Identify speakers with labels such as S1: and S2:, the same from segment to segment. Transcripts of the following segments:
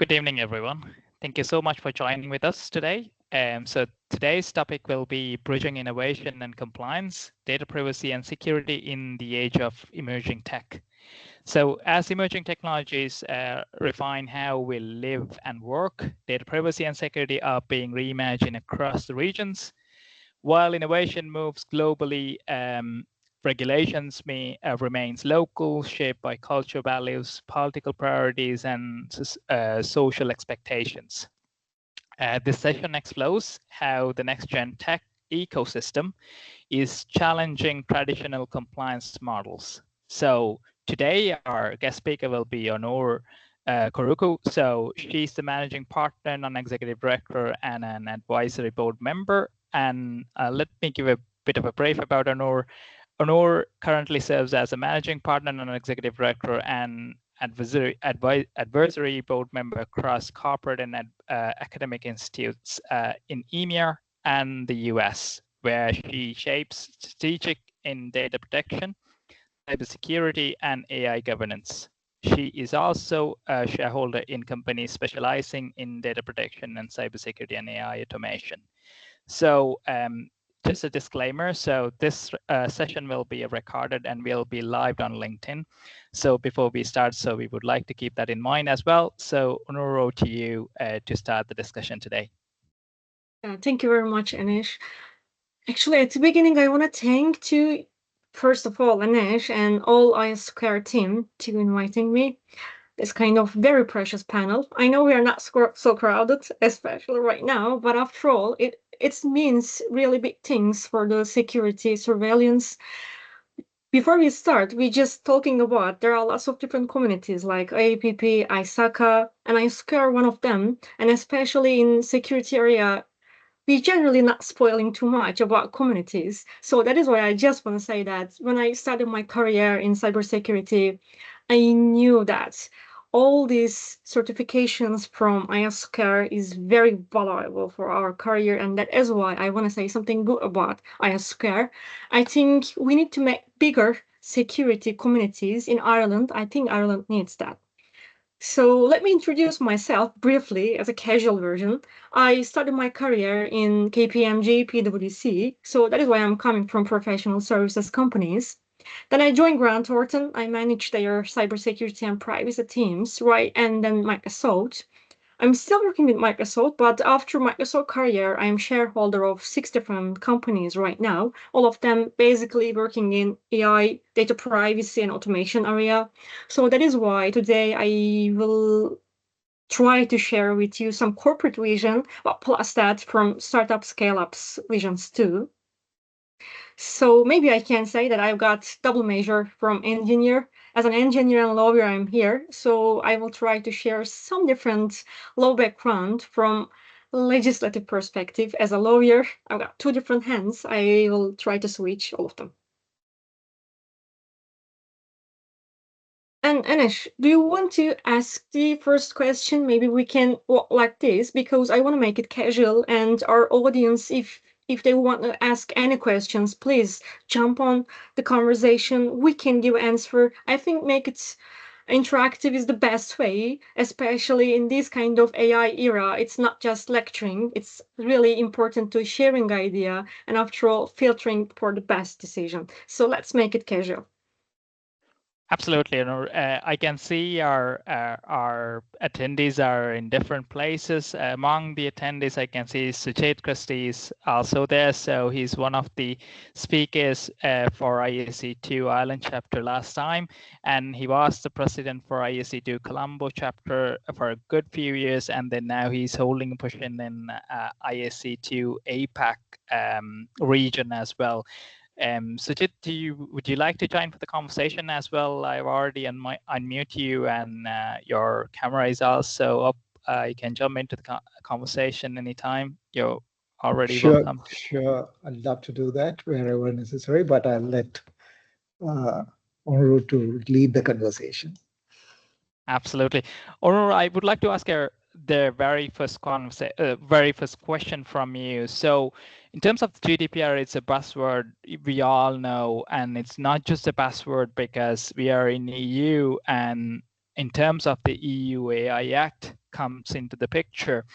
S1: Good evening, everyone. Thank you so much for joining with us today. So today's topic will be bridging innovation and compliance, data privacy and security in the age of emerging tech. So as emerging technologies refine how we live and work, data privacy and security are being reimagined across the regions. While innovation moves globally, regulations remains local, shaped by cultural values, political priorities, and social expectations. This session explores how the next-gen tech ecosystem is challenging traditional compliance models. So today, our guest speaker will be Onur Korucu. So she's the managing partner, non-executive director, and an advisory board member. And let me give a bit of a brief about Onur. Onur currently serves as a managing partner, non-executive director, and advisory board member across corporate and academic institutes in EMEA and the US, where she shapes strategic in data protection, cybersecurity, and AI governance. She is also a shareholder in companies specializing in data protection and cybersecurity and AI automation. So just a disclaimer, so this session will be recorded and will be live on LinkedIn. So before we start, so we would like to keep that in mind as well. So Onur, to you to start the discussion today.
S2: Thank you very much, Anish. Actually, at the beginning, I want to thank you, first of all, Anish and all ISC2 team to inviting me. This kind of very precious panel. I know we are not so crowded, especially right now, but after all, it means really big things for the security surveillance. Before we start, we just talking about there are lots of different communities like IAPP, ISACA, and ISC2 one of them, and especially in security area, we generally not spoiling too much about communities. So that is why I just want to say that when I started my career in cybersecurity, I knew that all these certifications from ISC2 is very valuable for our career, and that is why I want to say something good about ISC2. I think we need to make bigger security communities in Ireland. I think Ireland needs that. So let me introduce myself briefly as a casual version. I started my career in KPMG, PwC, so that is why I'm coming from professional services companies. Then I joined Grant Thornton. I managed their cybersecurity and privacy teams, right? And then Microsoft. I'm still working with Microsoft, but after Microsoft career, I'm shareholder of 6 different companies right now, all of them basically working in AI, data privacy, and automation area. So that is why today I will try to share with you some corporate vision, but plus that from startup scale-ups visions too. So maybe I can say that I've got double major from engineer. As an engineer and lawyer, I'm here. So I will try to share some different law background from legislative perspective. As a lawyer, I've got 2 different hands. I will try to switch all of them. And Anish, do you want to ask the first question? Maybe we can walk like this because I want to make it casual and our audience, if they want to ask any questions, please jump on the conversation. We can give answer. I think make it interactive is the best way, especially in this kind of AI era. It's not just lecturing. It's really important to sharing idea and after all, filtering for the best decision. So let's make it casual.
S1: Absolutely, I can see our attendees are in different places. Among the attendees, I can see Suchet Christie is also there. So he's one of the speakers for ISC2 Ireland Chapter last time, and he was the president for ISC2 Colombo Chapter for a good few years, and then now he's holding a position in ISC2 APAC region as well. Sujit, would you like to join for the conversation as well? I've already unmute you, and your camera is also up. You can jump into the conversation anytime. You're already welcome.
S3: Sure, I'd love to do that wherever necessary, but I'll let Onur to lead the conversation.
S1: Absolutely. Onur, I would like to ask the very first question from you. So in terms of the GDPR, it's a buzzword we all know, and it's not just a buzzword because we are in EU, and in terms of the EU AI Act comes into the picture,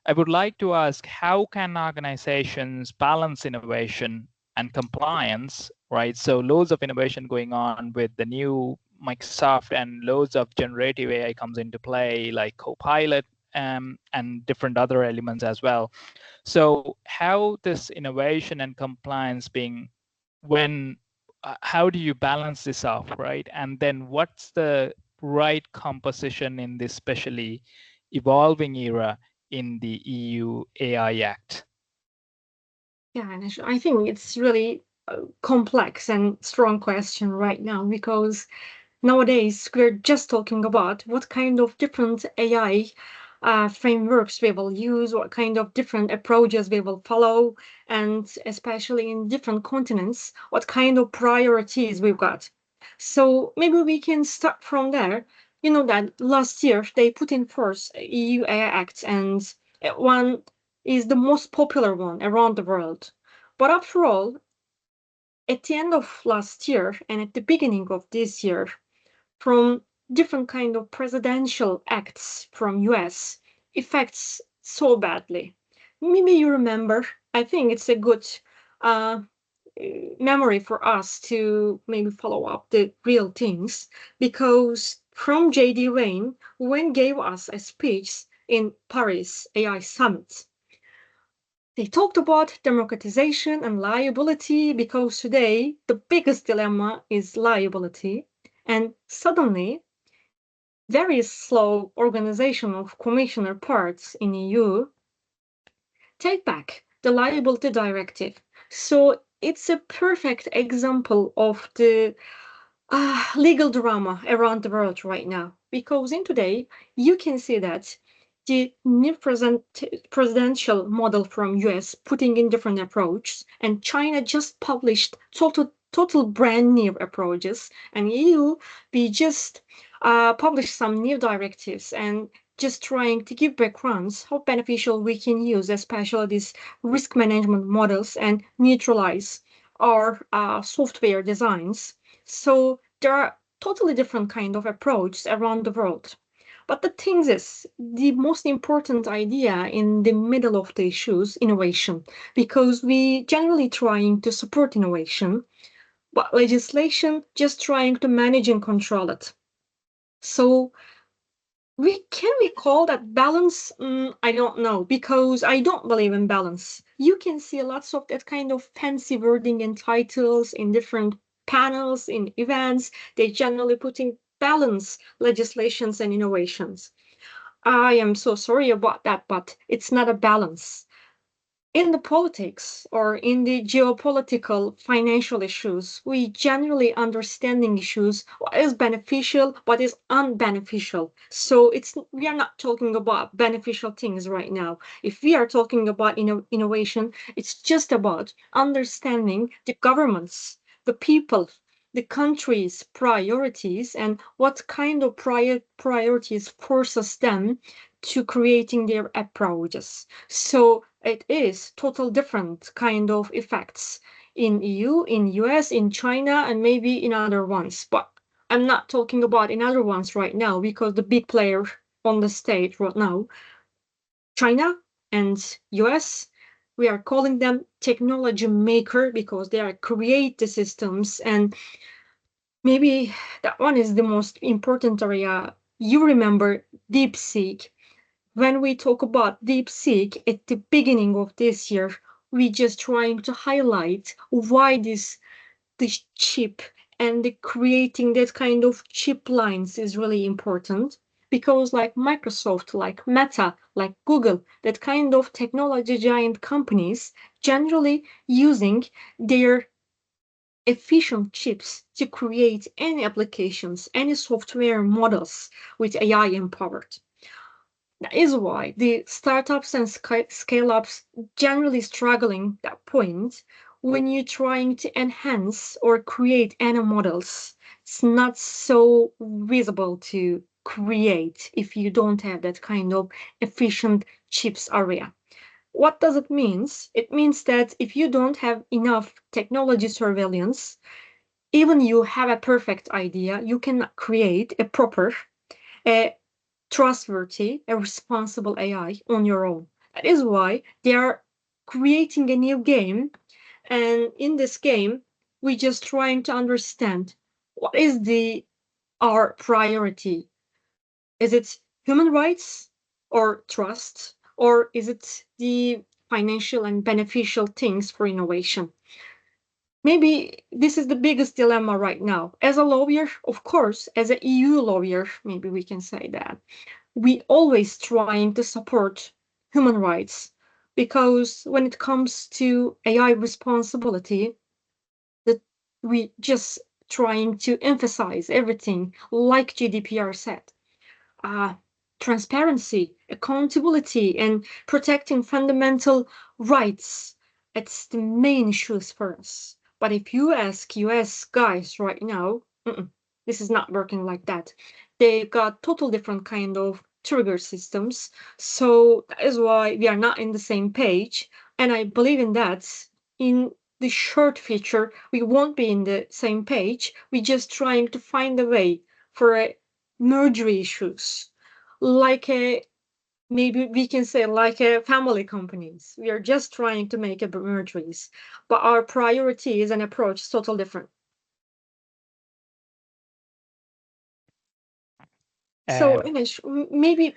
S1: I would like to ask, how can organizations balance innovation and compliance, right? So loads of innovation going on with the new Microsoft, and loads of generative AI comes into play, like Copilot, and different other elements as well. So how this innovation and compliance being, how do you balance this off, right? And then what's the right composition in this especially evolving era in the EU AI Act?
S2: Yeah, and I think it's really a complex and strong question right now, because nowadays we're just talking about what kind of different AI frameworks we will use, what kind of different approaches we will follow, and especially in different continents, what kind of priorities we've got. So maybe we can start from there. You know that last year they put in force EU AI Act, and one is the most popular one around the world. But after all, at the end of last year and at the beginning of this year, from different kind of presidential acts from US affects so badly. Maybe you remember, I think it's a good memory for us to maybe follow up the real things, because from JD Wayne, when gave us a speech in Paris AI Summit, they talked about democratization and liability, because today the biggest dilemma is liability. And suddenly, very slow organization of commissioner parts in EU take back the liability directive. So it's a perfect example of the legal drama around the world right now, because in today you can see that the new presidential model from US putting in different approaches, and China just published total brand new approaches, and EU we just published some new directives and just trying to give backgrounds how beneficial we can use, especially these risk management models, and neutralize our software designs. So there are totally different kind of approaches around the world. But the thing is, the most important idea in the middle of the issues, innovation, because we generally trying to support innovation, but legislation just trying to manage and control it. So can we call that balance? I don't know, because I don't believe in balance. You can see lots of that kind of fancy wording and titles in different panels, in events. They generally putting balance legislations and innovations. I am so sorry about that, but it's not a balance. In the politics or in the geopolitical financial issues, we generally understanding issues, what is beneficial, what is unbeneficial. So we are not talking about beneficial things right now. If we are talking about innovation, it's just about understanding the governments, the people, the country's priorities, and what kind of priorities forces them to creating their approaches. So it is total different kind of effects in EU, in US, in China, and maybe in other ones. But I'm not talking about in other ones right now, because the big player on the stage right now, China and US, we are calling them technology maker, because they are create the systems, and maybe that one is the most important area. You remember DeepSeek. When we talk about DeepSeek at the beginning of this year, we just trying to highlight why this chip and the creating that kind of chip lines is really important. Because like Microsoft, like Meta, like Google, that kind of technology giant companies generally using their efficient chips to create any applications, any software models with AI empowered. That is why the startups and scale-ups generally struggling that point. When you're trying to enhance or create any models, it's not so visible to create if you don't have that kind of efficient chips area. What does it mean? It means that if you don't have enough technology surveillance, even you have a perfect idea, you cannot create a proper a trustworthy, a responsible AI on your own. That is why they are creating a new game. And in this game, we just trying to understand what is our priority. Is it human rights or trust? Or is it the financial and beneficial things for innovation? Maybe this is the biggest dilemma right now. As a lawyer, of course, as an EU lawyer, maybe we can say that, we always trying to support human rights, because when it comes to AI responsibility, that we just trying to emphasize everything like GDPR said. Transparency, accountability, and protecting fundamental rights. It's the main issues for us. But if you ask US guys right now, this is not working like that. They've got total different kind of trigger systems. So that is why we are not in the same page. And I believe in that. In the short future, we won't be in the same page. We're just trying to find a way for a merger issues, like maybe we can say like family companies. We are just trying to make a mergers, but our priorities and approach is totally different. So Anish, maybe,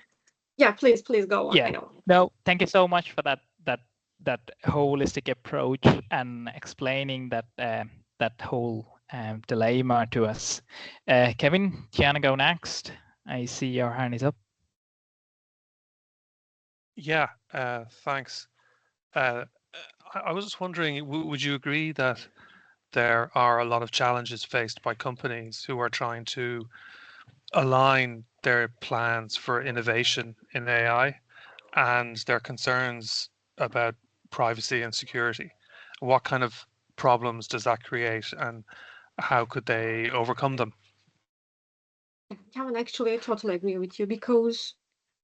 S2: yeah, please go on.
S1: Yeah, no, thank you so much for that holistic approach and explaining that whole dilemma to us. Kevin, do you want to go next? I see your hand is up.
S4: Yeah, thanks. I was just wondering, would you agree that there are a lot of challenges faced by companies who are trying to align their plans for innovation in AI and their concerns about privacy and security? What kind of problems does that create, and how could they overcome them?
S2: Kevin, actually, I totally agree with you, because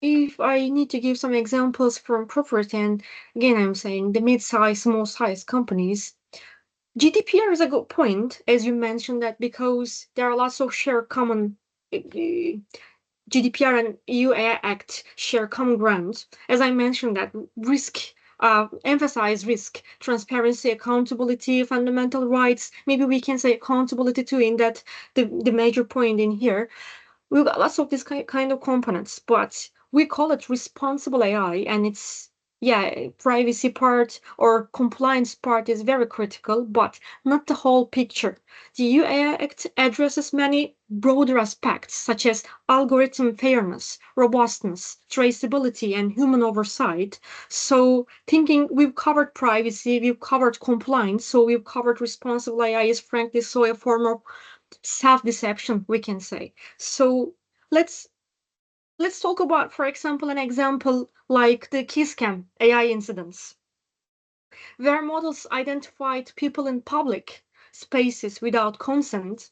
S2: if I need to give some examples from corporate, and again, I'm saying the mid-size, small-size companies, GDPR is a good point, as you mentioned that, because there are lots of shared common GDPR and EU AI Act share common ground. As I mentioned that risk, emphasize risk, transparency, accountability, fundamental rights. Maybe we can say accountability too, in that the major point in here. We've got lots of this kind of components, but we call it responsible AI, and it's, yeah, privacy part or compliance part is very critical, but not the whole picture. The EU AI Act addresses many broader aspects, such as algorithm fairness, robustness, traceability, and human oversight. So thinking we've covered privacy, we've covered compliance, so we've covered responsible AI is frankly so a form of self-deception, we can say. So let's talk about, for example, an example like the Kisscam AI incidents, where models identified people in public spaces without consent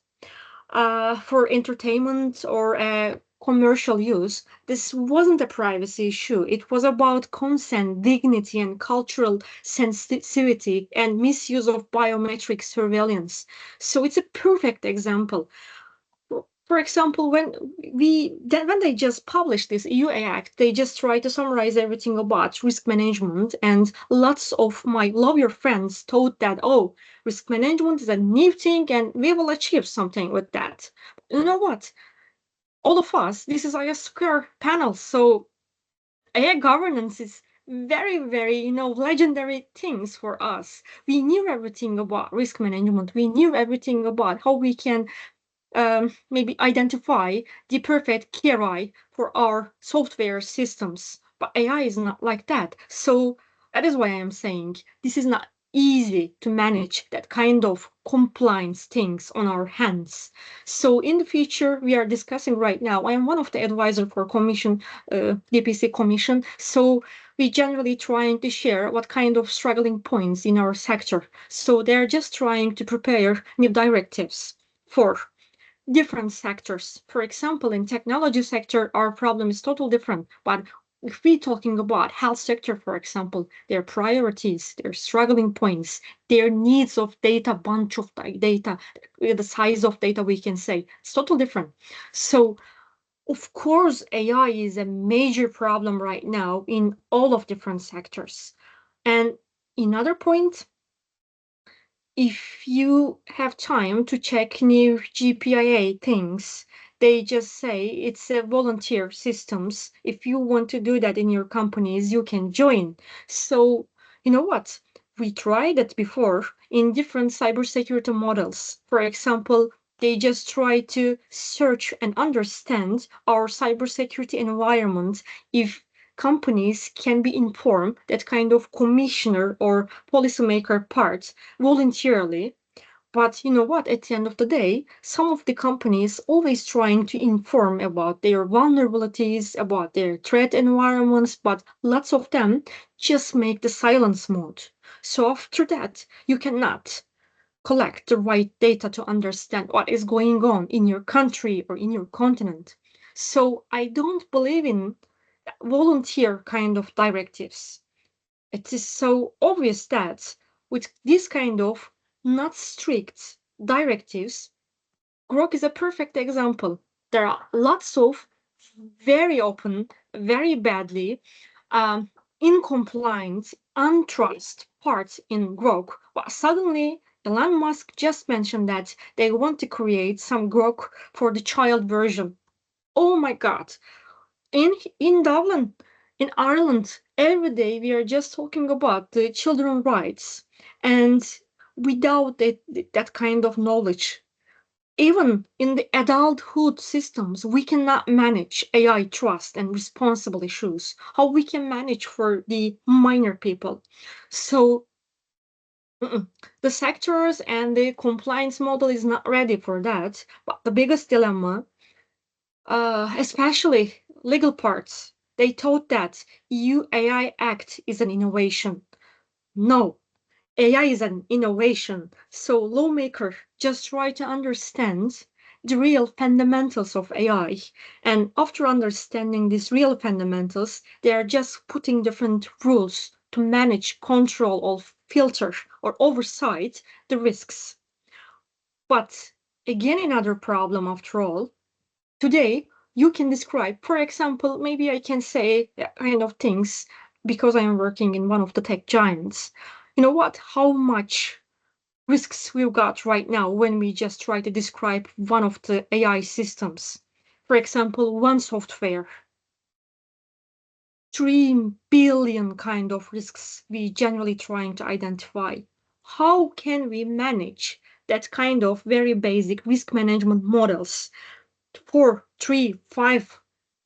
S2: for entertainment or commercial use. This wasn't a privacy issue. It was about consent, dignity, and cultural sensitivity and misuse of biometric surveillance. So it's a perfect example. For example, when they just published this EU Act, they just try to summarize everything about risk management, and lots of my lawyer friends thought that, oh, risk management is a new thing and we will achieve something with that. You know what? All of us, this is a square panel, so AI governance is very, very, legendary things for us. We knew everything about risk management. We knew everything about how we can maybe identify the perfect KRI for our software systems. But AI is not like that. So that is why I'm saying this is not easy to manage that kind of compliance things on our hands. So in the future, we are discussing right now, I am one of the advisors for Commission, DPC Commission. So we generally trying to share what kind of struggling points in our sector. So they're just trying to prepare new directives for different sectors. For example, in technology sector, our problem is totally different. But if we're talking about health sector, for example, their priorities, their struggling points, their needs of data, bunch of data, the size of data, we can say, it's totally different. So of course, AI is a major problem right now in all of different sectors. And another point, if you have time to check new GPIA things, they just say it's a volunteer systems. If you want to do that in your companies, you can join. So you know what? We tried it before in different cybersecurity models. For example, they just try to search and understand our cybersecurity environment if companies can be informed that kind of commissioner or policymaker part voluntarily. But you know what? At the end of the day, some of the companies always trying to inform about their vulnerabilities, about their threat environments, but lots of them just make the silence mode. So after that, you cannot collect the right data to understand what is going on in your country or in your continent. So I don't believe in volunteer kind of directives. It is so obvious that with this kind of not strict directives, Grok is a perfect example. There are lots of very open, very badly incompliant, untrust parts in Grok. But suddenly, Elon Musk just mentioned that they want to create some Grok for the child version. Oh my God, in Dublin, in Ireland, every day we are just talking about the children's rights, and without that kind of knowledge, even in the adulthood systems, we cannot manage AI trust and responsible issues. How we can manage for the minor people? So the sectors and the compliance model is not ready for that. But the biggest dilemma, especially legal parts, they thought that EU AI Act is an innovation. No, AI is an innovation. So lawmakers just try to understand the real fundamentals of AI. And after understanding these real fundamentals, they are just putting different rules to manage, control, or filter or oversight the risks. But again, another problem after all, today you can describe, for example, maybe I can say kind of things because I am working in one of the tech giants. You know what? How much risks we've got right now when we just try to describe one of the AI systems. For example, one software. 3 billion kind of risks we generally trying to identify. How can we manage that kind of very basic risk management models for 3-5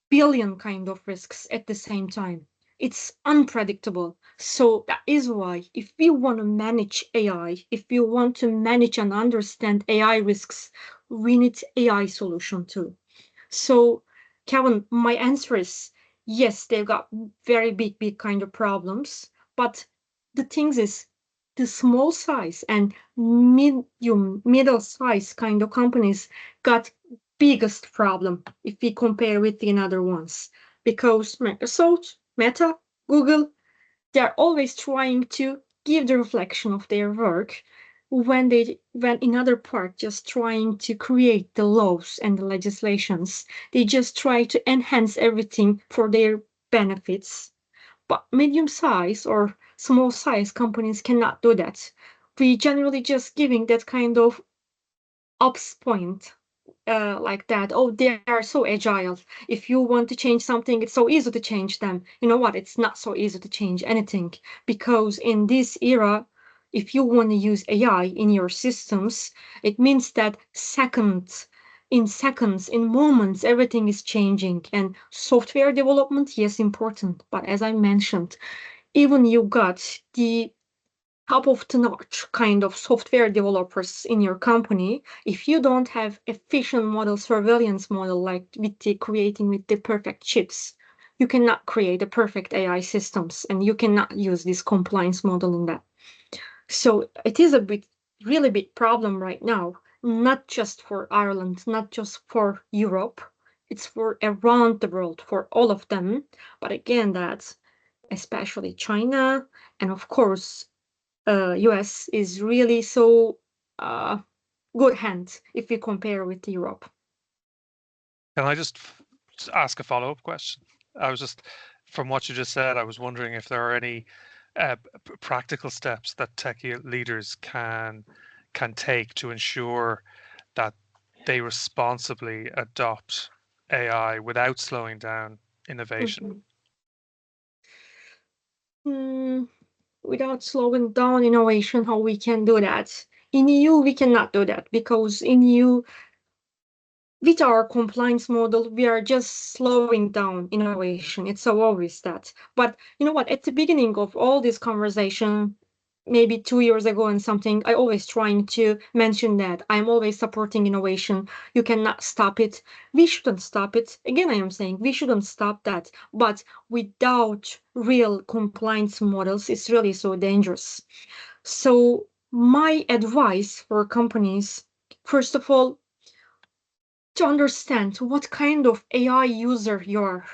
S2: billion kind of risks at the same time? It's unpredictable. So that is why if we want to manage AI, if we want to manage and understand AI risks, we need AI solution too. So Kevin, my answer is yes, they've got very big kind of problems. But the thing is, the small size and middle size kind of companies got biggest problem if we compare with the other ones, because Microsoft, Meta, Google, they're always trying to give the reflection of their work when another part just trying to create the laws and the legislations. They just try to enhance everything for their benefits. But medium size or small size companies cannot do that. We generally just giving that kind of ups point like that. Oh, they are so agile. If you want to change something, it's so easy to change them. You know what? It's not so easy to change anything, because in this era, if you want to use AI in your systems, it means that seconds, in moments, everything is changing. And software development, yes, important. But as I mentioned, even you got the top of the notch kind of software developers in your company, if you don't have efficient model, surveillance model, like with the creating with the perfect chips, you cannot create a perfect AI systems, and you cannot use this compliance model in that. So it is a really big problem right now, not just for Ireland, not just for Europe. It's for around the world, for all of them. But again, that's especially China, and of course, US is really so good hand if we compare with Europe.
S4: Can I just just ask a follow-up question? I was just, from what you just said, I was wondering if there are any practical steps that tech leaders can take to ensure that they responsibly adopt AI without slowing down innovation.
S2: Without slowing down innovation, how we can do that? In EU, we cannot do that because in EU, with our compliance model, we are just slowing down innovation. It's so obvious that. But you know what? At the beginning of all this conversation, maybe 2 years ago and something, I always trying to mention that I'm always supporting innovation. You cannot stop it. We shouldn't stop it. Again, I am saying we shouldn't stop that. But without real compliance models, it's really so dangerous. So my advice for companies, first of all, to understand what kind of AI user you are.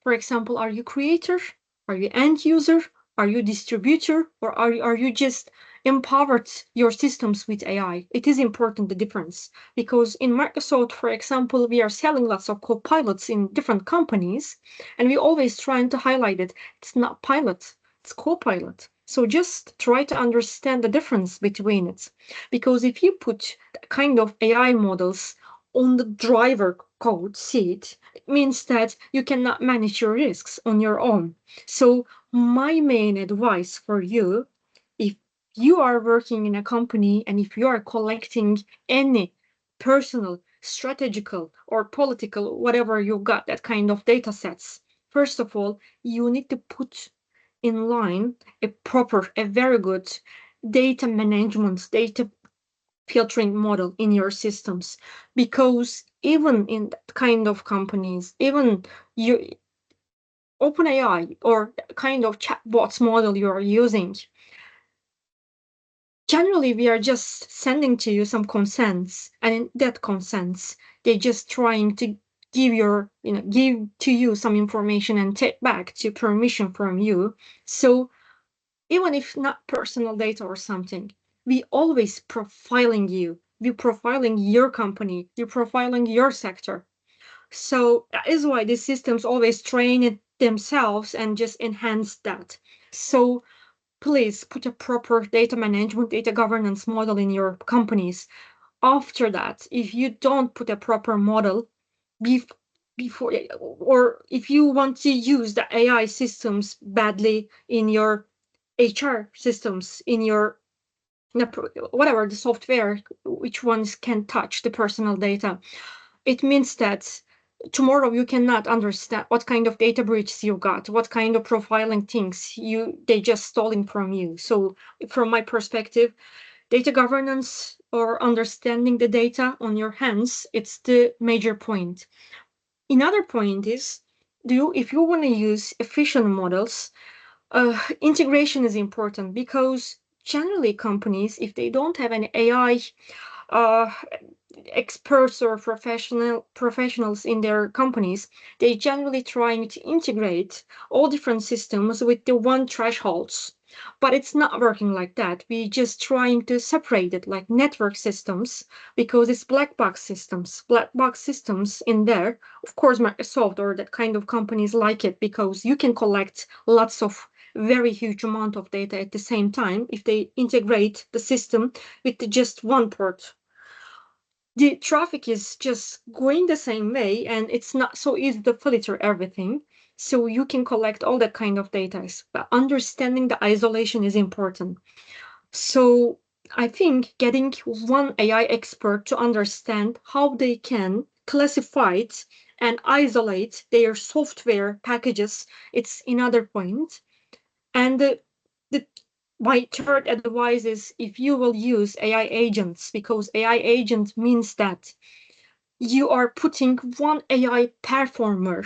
S2: For example, are you creator? Are you end user? Are you distributor? Or are you just empowered your systems with AI? It is important, the difference. Because in Microsoft, for example, we are selling lots of co-pilots in different companies, and we always trying to highlight it. It's not pilot, it's co-pilot. So just try to understand the difference between it. Because if you put kind of AI models on the driver code seat, it means that you cannot manage your risks on your own. So my main advice for you, if you are working in a company and if you are collecting any personal, strategical, or political, whatever you got, that kind of data sets, first of all, you need to put in line a very good data management, data filtering model in your systems, because even in that kind of companies, even you OpenAI or kind of chatbots model you are using, generally we are just sending to you some consents, and in that consents they're just trying to give to you some information and take back to permission from you. So even if not personal data or something, we always profiling you. We're profiling your company. We're profiling your sector. So that is why these systems always train it themselves and just enhance that. So please put a proper data management, data governance model in your companies. After that, if you don't put a proper model before, or if you want to use the AI systems badly in your HR systems, in your whatever the software, which ones can touch the personal data, it means that tomorrow you cannot understand what kind of data breaches you got, what kind of profiling things they just stolen from you. So from my perspective, data governance or understanding the data on your hands, it's the major point. Another point is, if you want to use efficient models, integration is important, because generally companies, if they don't have an AI experts or professionals in their companies, they generally trying to integrate all different systems with the one thresholds. But it's not working like that. We just trying to separate it like network systems, because it's black box systems. Black box systems in there, of course, Microsoft or that kind of companies like it, because you can collect lots of very huge amount of data at the same time if they integrate the system with just one port. The traffic is just going the same way, and it's not so easy to filter everything. So you can collect all that kind of data, but understanding the isolation is important. So I think getting one AI expert to understand how they can classify it and isolate their software packages, it's another point. And my third advice is, if you will use AI agents, because AI agent means that you are putting one AI performer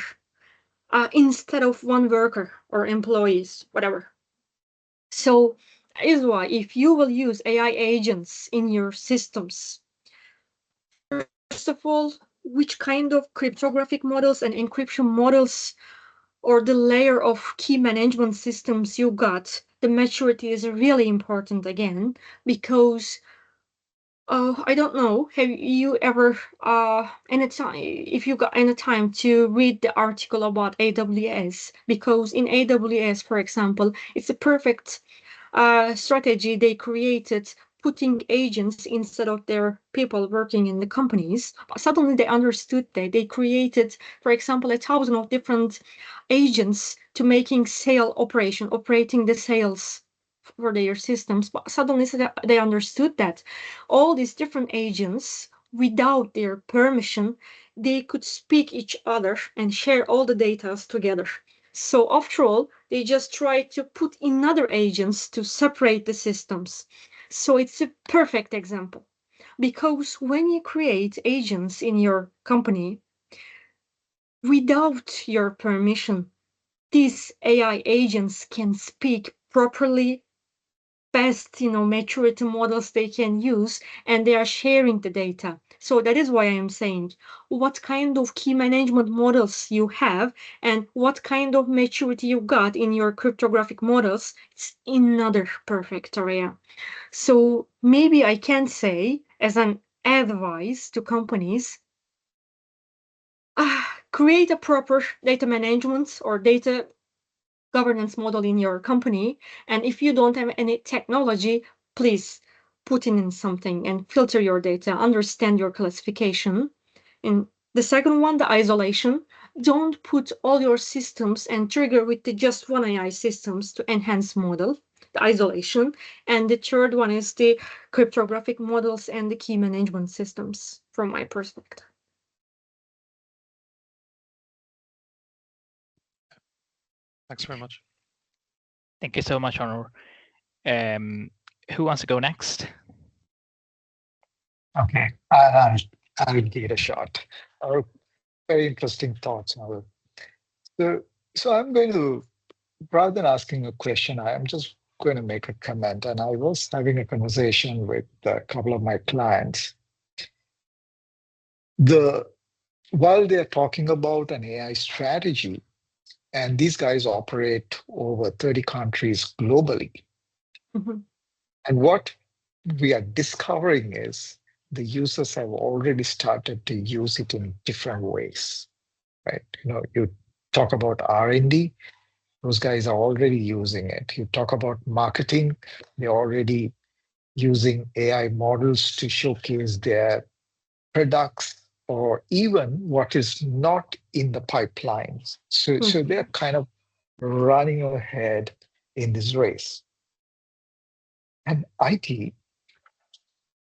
S2: instead of one worker or employees, whatever. So that is why if you will use AI agents in your systems, first of all, which kind of cryptographic models and encryption models or the layer of key management systems you got, the maturity is really important again, because I don't know. Have you ever, if you got any time to read the article about AWS? Because in AWS, for example, it's a perfect strategy they created, putting agents instead of their people working in the companies. But suddenly they understood that they created, for example, 1,000 of different agents to making operating the sales for their systems. But suddenly they understood that all these different agents, without their permission, they could speak each other and share all the data together. So after all, they just try to put in other agents to separate the systems. So it's a perfect example. Because when you create agents in your company without your permission, these AI agents can speak properly, best maturity models they can use, and they are sharing the data. So that is why I am saying what kind of key management models you have and what kind of maturity you got in your cryptographic models, it's another perfect area. So maybe I can say as an advice to companies, create a proper data management or data governance model in your company. And if you don't have any technology, please put in something and filter your data, understand your classification. And the second one, the isolation. Don't put all your systems and trigger with the just one AI systems to enhance model, the isolation. And the third one is the cryptographic models and the key management systems from my perspective.
S4: Thanks very much.
S1: Thank you so much, Onur. Who wants to go next?
S3: Okay, I'll give it a shot. Very interesting thoughts. So I'm going to, rather than asking a question, I'm just going to make a comment. And I was having a conversation with a couple of my clients. While they're talking about an AI strategy, and these guys operate over 30 countries globally.
S2: Mm-hmm.
S3: And what we are discovering is the users have already started to use it in different ways, right? You talk about R&D, those guys are already using it. You talk about marketing, they're already using AI models to showcase their products or even what is not in the pipelines. So they're kind of running ahead in this race. And IT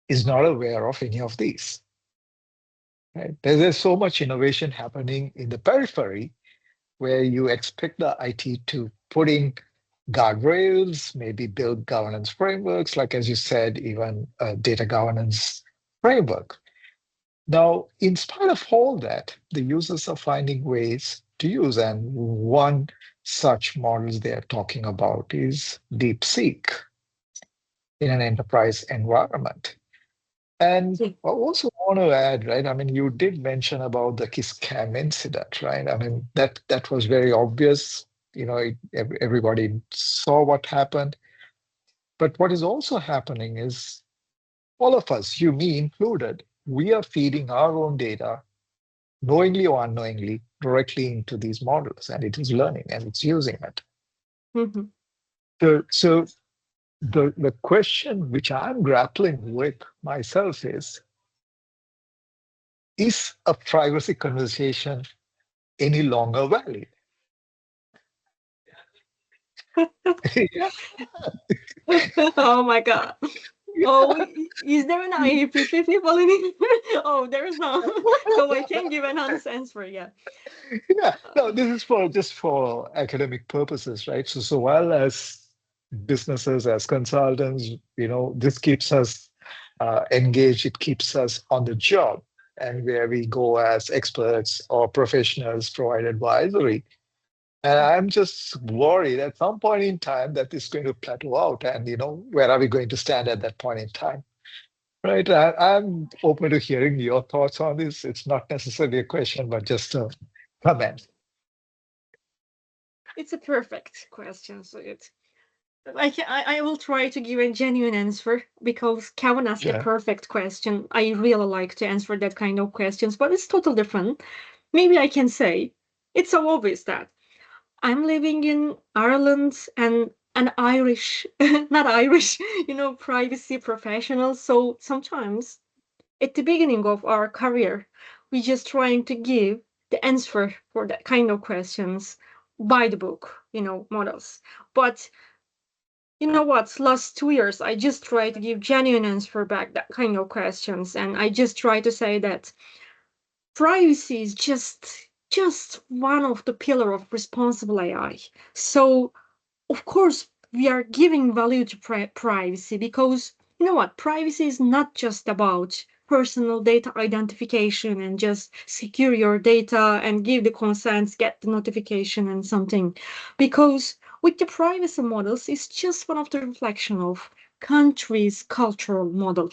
S3: is not aware of any of these. Right? There's so much innovation happening in the periphery where you expect the IT to put in guardrails, maybe build governance frameworks, like as you said, even a data governance framework. Now, in spite of all that, the users are finding ways to use, and one such models they're talking about is DeepSeek in an enterprise environment. And I also want to add, right? I mean, you did mention about the Kisscam incident, right? I mean, that was very obvious. Everybody saw what happened. But what is also happening is all of us, you, me included, we are feeding our own data, knowingly or unknowingly, directly into these models, and it is learning and it's using it.
S2: Mm-hmm.
S3: So the question which I'm grappling with myself is a privacy conversation any longer valid? Yeah.
S2: Oh my God. Oh, is there an IAPP people in it? Oh, there's no. So I can give an honest answer, yeah.
S3: Yeah, no, this is just for academic purposes, right? So while as businesses, as consultants, this keeps us engaged, it keeps us on the job, and where we go as experts or professionals provide advisory. And I'm just worried at some point in time that this is going to plateau out, and where are we going to stand at that point in time? Right. I'm open to hearing your thoughts on this. It's not necessarily a question, but just a comment.
S2: It's a perfect question. So I will try to give a genuine answer because Kevin asked a
S3: Yeah.
S2: perfect question. I really like to answer that kind of questions, but it's totally different. Maybe I can say it's so obvious that I'm living in Ireland and an Irish, not Irish, privacy professional. So sometimes at the beginning of our career, we just trying to give the answer for that kind of questions by the book, models. But you know what? Last 2 years, I just try to give genuine answer back that kind of questions, and I just try to say that privacy is just one of the pillar of responsible AI. So of course we are giving value to privacy because you know what? Privacy is not just about personal data identification and just secure your data and give the consents, get the notification and something. Because with the privacy models, it's just one of the reflection of country's cultural model.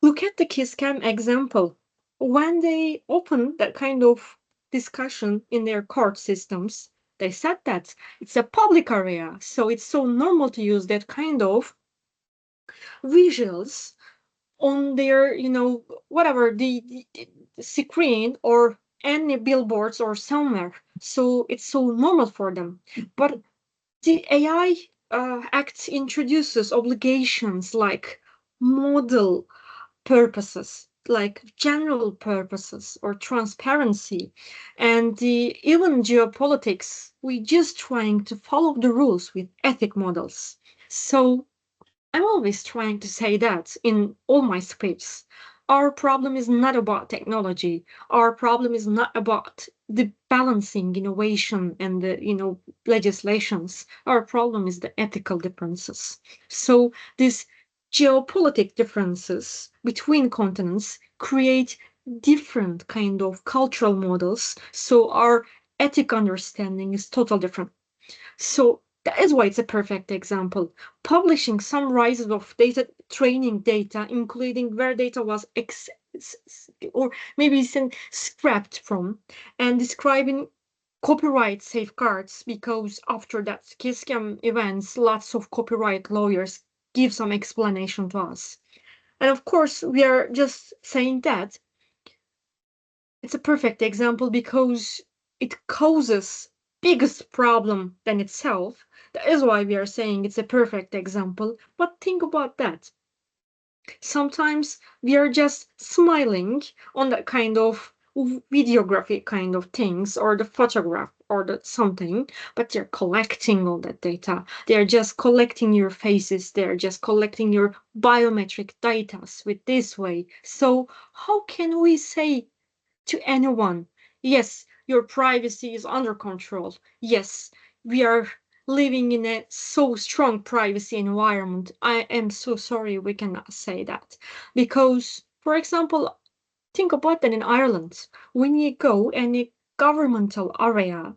S2: Look at the Kisscam example. When they opened that kind of discussion in their court systems, they said that it's a public area, so it's so normal to use that kind of visuals on their, whatever the screen or any billboards or somewhere. So it's so normal for them. But the AI Act introduces obligations like model purposes, like general purposes or transparency, and even geopolitics. We just trying to follow the rules with ethic models. So I'm always trying to say that in all my scripts. Our problem is not about technology. Our problem is not about the balancing innovation and the legislations. Our problem is the ethical differences. So these geopolitical differences between continents create different kind of cultural models. So our ethic understanding is totally different. So that is why it's a perfect example. Publishing summarizes of data training data, including where data was or maybe scrapped from, and describing copyright safeguards, because after that Kisscam events, lots of copyright lawyers give some explanation to us. And of course, we are just saying that it's a perfect example because it causes biggest problem than itself. That is why we are saying it's a perfect example. But think about that. Sometimes we are just smiling on that kind of videography kind of things or the photograph or the something, but they're collecting all that data. They're just collecting your faces. They're just collecting your biometric data with this way. So how can we say to anyone, yes, your privacy is under control. Yes, we are living in a so strong privacy environment. I am so sorry we cannot say that. Because, for example, think about that in Ireland. When you go in a governmental area,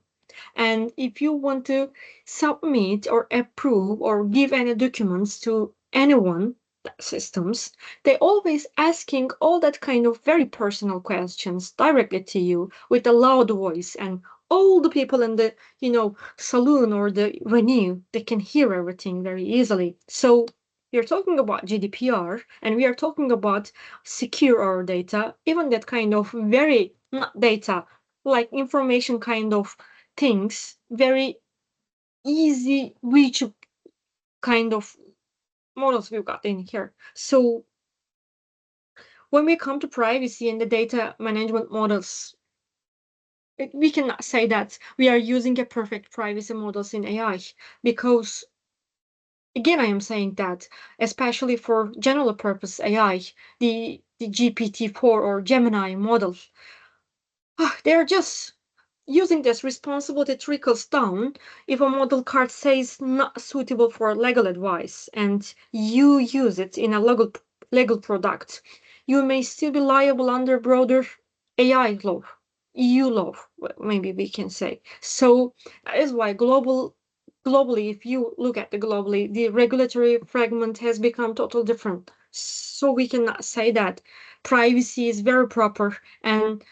S2: and if you want to submit or approve or give any documents to anyone, systems, they always asking all that kind of very personal questions directly to you with a loud voice, and all the people in the saloon or the venue, they can hear everything very easily. So we are talking about GDPR and we are talking about secure our data, even that kind of very not data, like information kind of things, very easy reach kind of models we've got in here. So when we come to privacy and the data management models, we cannot say that we are using a perfect privacy models in AI, because again, I am saying that, especially for general purpose AI, the GPT-4 or Gemini model, they're just using this responsibility trickles down. If a model card says not suitable for legal advice and you use it in a legal product, you may still be liable under broader AI law, EU law, maybe we can say. So that is why globally, if you look at the globally, the regulatory fragment has become totally different. So we cannot say that privacy is very proper and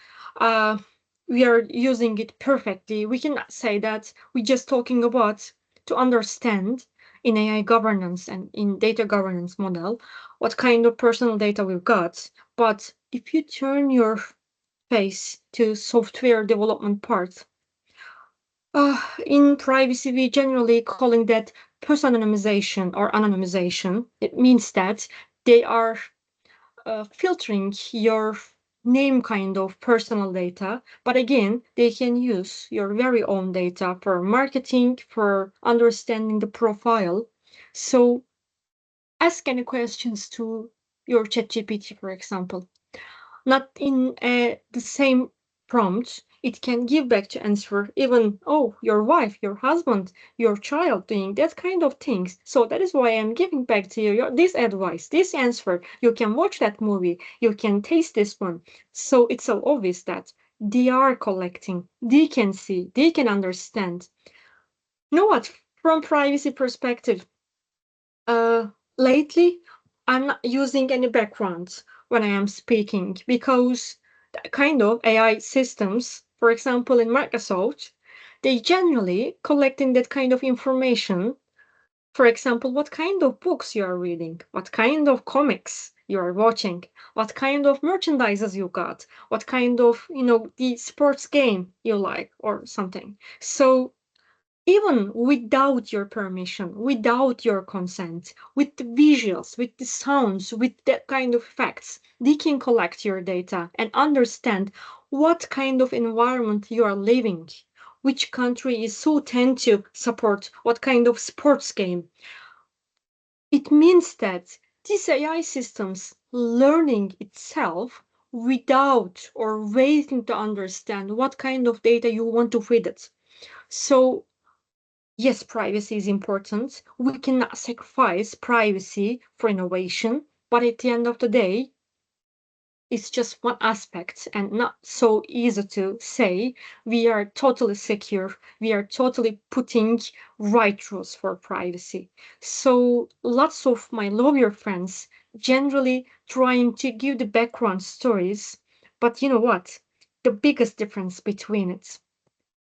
S2: we are using it perfectly. We cannot say that. We're just talking about to understand in AI governance and in data governance model, what kind of personal data we've got. But if you turn your face to software development part, in privacy, we generally calling that pseudonymization or anonymization. It means that they are filtering your name kind of personal data, but again, they can use your very own data for marketing, for understanding the profile. So ask any questions to your ChatGPT, for example. Not in the same prompt, it can give back to answer even, oh, your wife, your husband, your child doing that kind of things. So that is why I'm giving back to you this advice, this answer. You can watch that movie, you can taste this one. So it's so obvious that they are collecting, they can see, they can understand. You know what? From privacy perspective, lately I'm not using any backgrounds when I am speaking because the kind of AI systems, for example, in Microsoft, they generally collecting that kind of information. For example, what kind of books you are reading, what kind of comics you are watching, what kind of merchandises you got, what kind of, the sports game you like or something. So even without your permission, without your consent, with the visuals, with the sounds, with that kind of effects, they can collect your data and understand what kind of environment you are living, which country is so tend to support what kind of sports game. It means that these AI systems learning itself without or waiting to understand what kind of data you want to feed it. So yes, privacy is important. We cannot sacrifice privacy for innovation, but at the end of the day, it's just one aspect and not so easy to say we are totally secure, we are totally putting right rules for privacy. So lots of my lawyer friends generally trying to give the background stories, but you know what? The biggest difference between it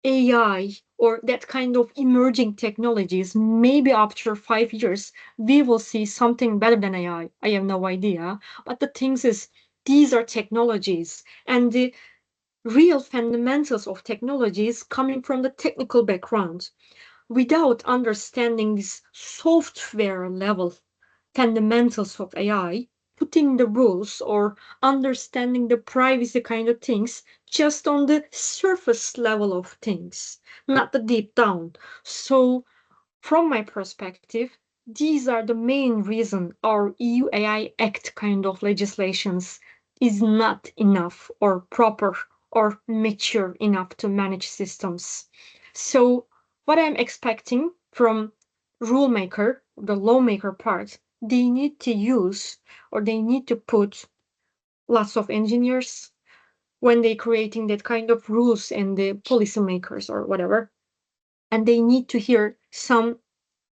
S2: AI or that kind of emerging technologies, maybe after 5 years, we will see something better than AI. I have no idea. But the thing is, these are technologies, and the real fundamentals of technologies coming from the technical background. Without understanding this software level fundamentals of AI, putting the rules or understanding the privacy kind of things just on the surface level of things, not the deep down. So, from my perspective, these are the main reason our EU AI Act kind of legislations is not enough or proper or mature enough to manage systems. So, what I'm expecting from rule maker, the lawmaker part, they need to use or they need to put lots of engineers when they're creating that kind of rules and the policymakers or whatever. And they need to hear some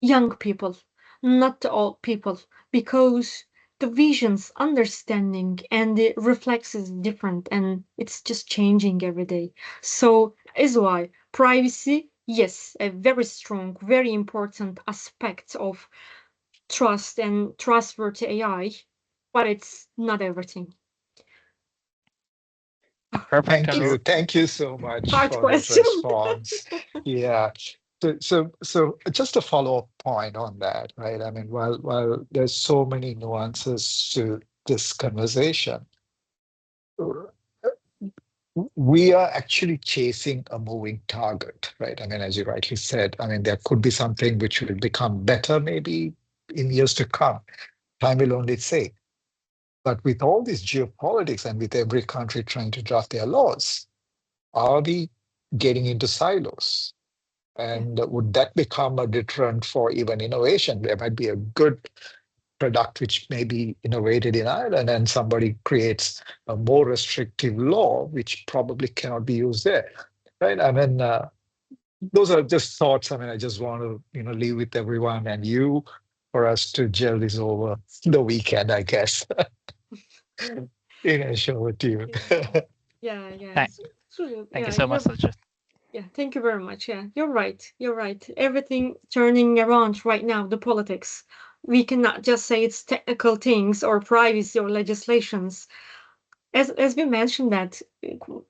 S2: young people, not the old people, because the visions, understanding, and the reflex is different and it's just changing every day. So is why privacy, yes, a very strong, very important aspect of trust and trustworthy AI, but it's not everything.
S1: Perfect,
S3: Thank
S1: Onur.
S3: you. Thank you so much
S2: Hard
S3: for that
S2: question.
S3: response. Yeah. So just a follow-up point on that, right? I mean, while there's so many nuances to this conversation, we are actually chasing a moving target, right? I mean, as you rightly said, I mean, there could be something which will become better maybe in years to come. Time will only say. But with all this geopolitics and with every country trying to draft their laws, are we getting into silos? And would that become a deterrent for even innovation? There might be a good product which may be innovated in Ireland and somebody creates a more restrictive law which probably cannot be used there, right? I mean, those are just thoughts. I mean, I just want to, leave with everyone and you for us to gel this over the weekend, I guess. Show it to you.
S2: Yeah, yeah.
S1: Thank,
S2: It's true.
S1: thank
S2: Yeah,
S1: you so
S2: you
S1: much,
S2: have
S1: Sajid.
S2: Yeah, thank you very much. Yeah, you're right. You're right. Everything turning around right now, the politics. We cannot just say it's technical things or privacy or legislations. As we mentioned that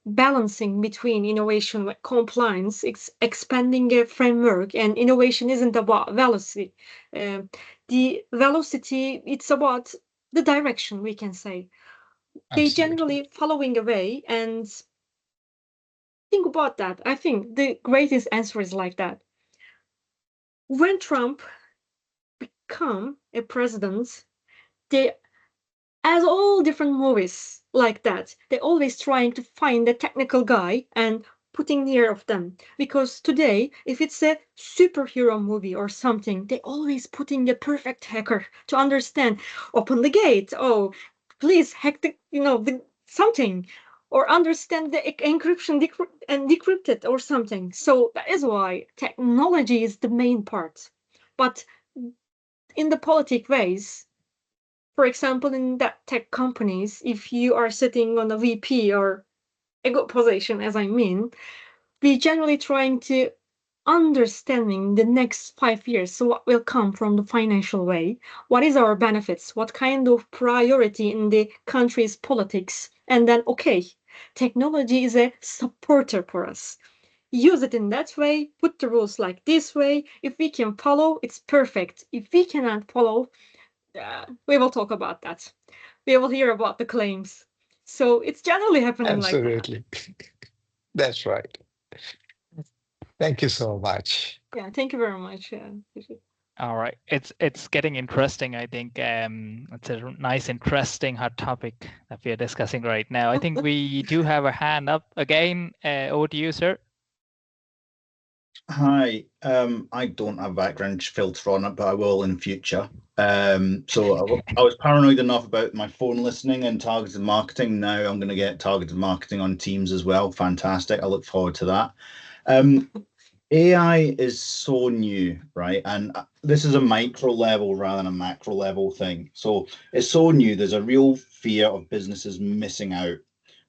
S2: balancing between innovation with compliance, expanding a framework, and innovation isn't about velocity. The velocity, it's about the direction, we can say. They
S3: Absolutely.
S2: generally following away and think about that. I think the greatest answer is like that. When Trump become a president, they as all different movies like that, they're always trying to find the technical guy and putting near of them. Because today, if it's a superhero movie or something, they always putting a perfect hacker to understand, open the gate, oh, please hack the, the something, or understand the encryption and decrypt it or something. So that is why technology is the main part. But in the politic ways, for example, in that tech companies, if you are sitting on a VP or a good position, as I mean, we generally trying to understanding the next 5 years. So what will come from the financial way? What is our benefits? What kind of priority in the country's politics? And then, okay, technology is a supporter for us. Use it in that way, put the rules like this way. If we can follow, it's perfect. If we cannot follow, we will talk about that. We will hear about the claims. So it's generally happening like that.
S3: Absolutely. That's right. Thank you so much.
S2: Yeah, thank you very much.
S1: All right, it's getting interesting. I think it's a nice, interesting hot topic that we are discussing right now. I think we do have a hand up again. Over to you, sir.
S5: Hi, I don't have background filter on it, but I will in future. So I was paranoid enough about my phone listening and targeted marketing. Now I'm going to get targeted marketing on Teams as well. Fantastic. I look forward to that. AI is so new, right? And this is a micro level rather than a macro level thing. So it's so new, there's a real fear of businesses missing out.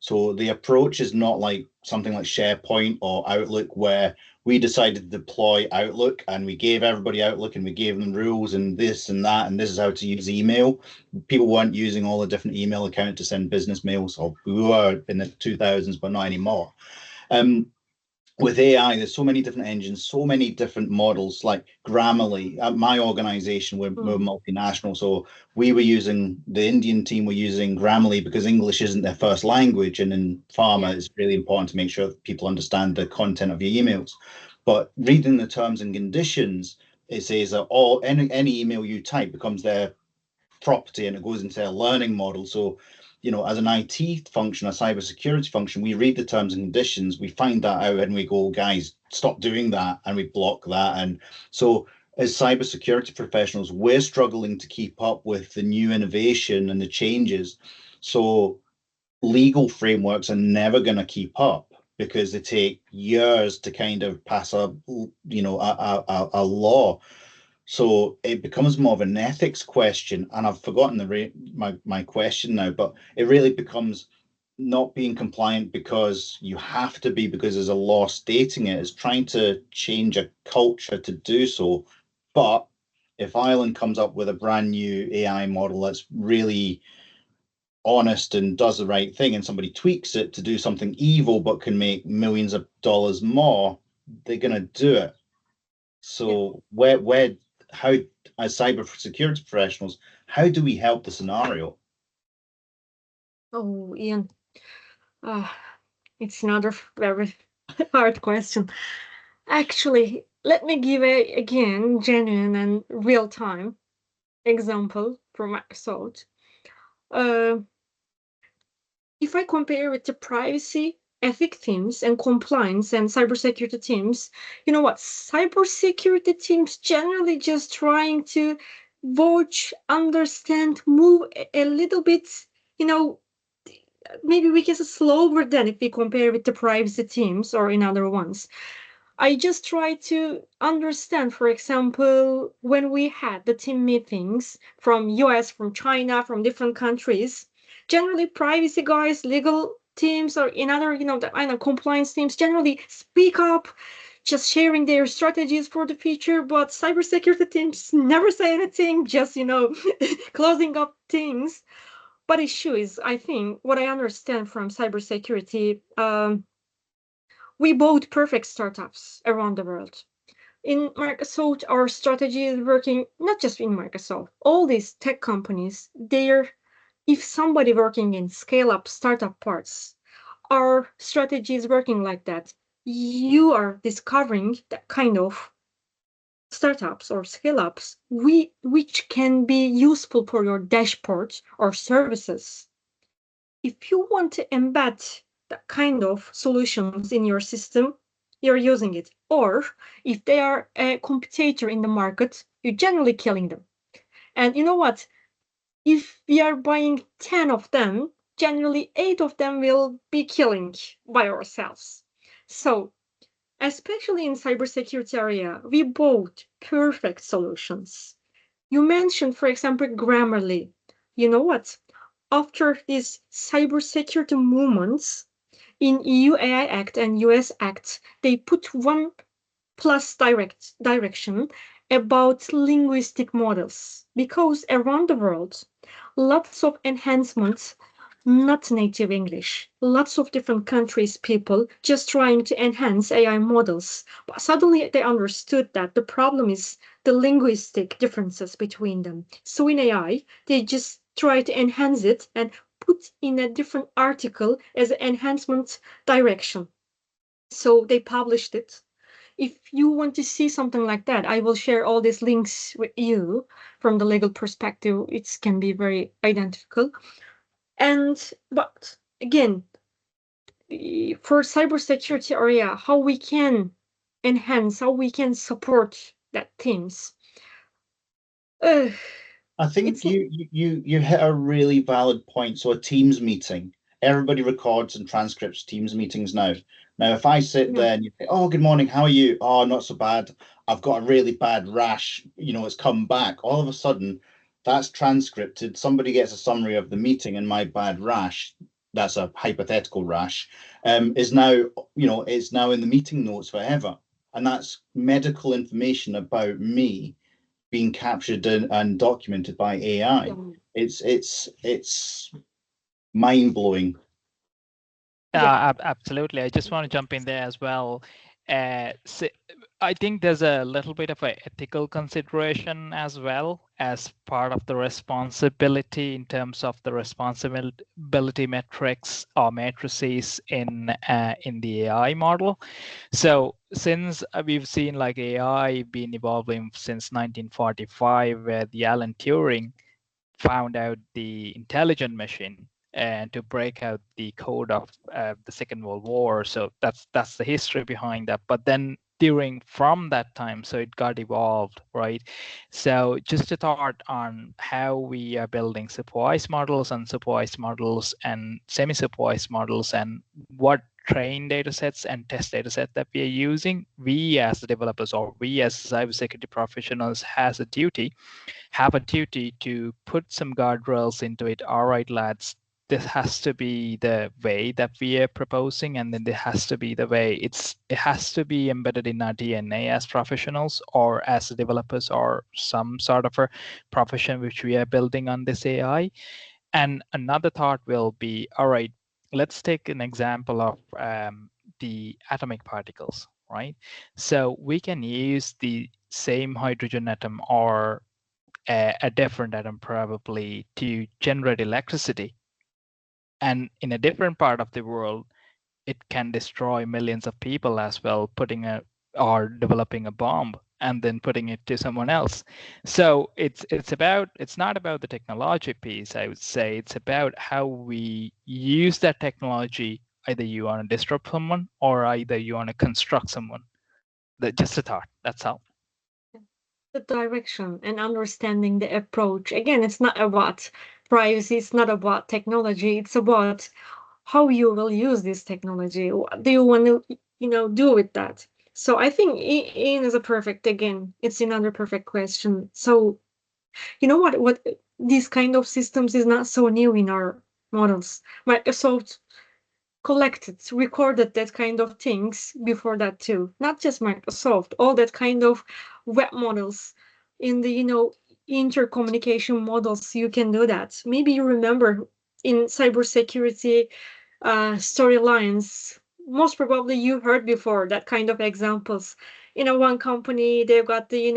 S5: So the approach is not like something like SharePoint or Outlook, where we decided to deploy Outlook and we gave everybody Outlook and we gave them rules and this and that, and this is how to use email. People weren't using all the different email accounts to send business mails, or we were in the 2000s, but not anymore. With AI, there's so many different engines, so many different models, like Grammarly. At my organization, we're multinational. So we were using, the Indian team were using Grammarly because English isn't their first language. And in pharma, it's really important to make sure that people understand the content of your emails. But reading the terms and conditions, it says that any email you type becomes their property and it goes into a learning model. So, as an IT function, a cybersecurity function, we read the terms and conditions, we find that out and we go, guys, stop doing that, and we block that. And so as cybersecurity professionals, we're struggling to keep up with the new innovation and the changes. So legal frameworks are never going to keep up because they take years to kind of pass a law. So it becomes more of an ethics question, and I've forgotten my question now, but it really becomes not being compliant because you have to be, because there's a law stating it. It's trying to change a culture to do so. But if Ireland comes up with a brand new AI model that's really honest and does the right thing, and somebody tweaks it to do something evil but can make millions of dollars more, they're going to do it. So how, as cybersecurity professionals, how do we help the scenario?
S2: Oh, Ian, it's another very hard question. Actually, let me give again genuine and real-time example from Microsoft. If I compare with the privacy, ethic teams, and compliance and cybersecurity teams, you know what? Cybersecurity teams generally just trying to watch, understand, move a little bit, maybe we can say slower than if we compare with the privacy teams or in other ones. I just try to understand, for example, when we had the team meetings from US, from China, from different countries, generally privacy guys, legal teams or in other, I know, compliance teams generally speak up, just sharing their strategies for the future, but cybersecurity teams never say anything, just, closing up things. But issue is, I think, what I understand from cybersecurity, we bought perfect startups around the world. In Microsoft, our strategy is working not just in Microsoft. All these tech companies, if somebody working in scale-up startup parts, our strategy is working like that. You are discovering that kind of startups or scale-ups which can be useful for your dashboard or services. If you want to embed that kind of solutions in your system, you're using it. Or if they are a competitor in the market, you're generally killing them. And you know what? If we are buying 10 of them, generally 8 of them will be killing by ourselves. So, especially in cybersecurity area, we bought perfect solutions. You mentioned, for example, Grammarly. You know what? After these cybersecurity movements in EU AI Act and US Act, they put one plus direction about linguistic models because around the world, lots of enhancements, not native English, lots of different countries, people just trying to enhance AI models. But suddenly they understood that the problem is the linguistic differences between them. So in AI, they just try to enhance it and put in a different article as an enhancement direction. So they published it. If you want to see something like that, I will share all these links with you from the legal perspective. It can be very identical. But again, for cybersecurity area, how we can enhance, how we can support that teams.
S5: I think you hit a really valid point. So a Teams meeting, everybody records and transcripts Teams meetings now. Now, if I sit there and you say, "Oh, good morning, how are you?" "Oh, not so bad. I've got a really bad rash. It's come back." All of a sudden, that's transcripted. Somebody gets a summary of the meeting, and my bad rash, that's a hypothetical rash, is now, it's now in the meeting notes forever. And that's medical information about me being captured and documented by AI. It's mind blowing.
S1: Absolutely. I just want to jump in there as well. So I think there's a little bit of an ethical consideration as well as part of the responsibility in terms of the responsibility metrics or matrices in the AI model. So since we've seen like AI been evolving since 1945, where the Alan Turing found out the intelligent machine and to break out the code of the Second World War. So that's the history behind that. But then from that time, so it got evolved, right? So just a thought on how we are building supervised models and semi-supervised models and what train data sets and test data set that we are using. We as the developers or we as cybersecurity professionals have a duty to put some guardrails into it. All right, lads, this has to be the way that we are proposing, and then there has to be the way it has to be embedded in our DNA as professionals or as developers or some sort of a profession which we are building on this AI. And another thought will be, all right, let's take an example of the atomic particles, right? So we can use the same hydrogen atom or a different atom probably to generate electricity. And in a different part of the world, it can destroy millions of people as well, developing a bomb and then putting it to someone else. So it's not about the technology piece, I would say. It's about how we use that technology. Either you want to disrupt someone or either you want to construct someone. Just a thought, that's all.
S2: The direction and understanding the approach. Again, it's not about privacy, it's not about technology, it's about how you will use this technology. What do you want to, do with that? So I think Ian is it's another perfect question. So, you know what these kind of systems is not so new in our models. Microsoft collected, recorded that kind of things before that too. Not just Microsoft, all that kind of web models in the, intercommunication models, you can do that. Maybe you remember in cybersecurity storylines, most probably you heard before that kind of examples. One company, they've got the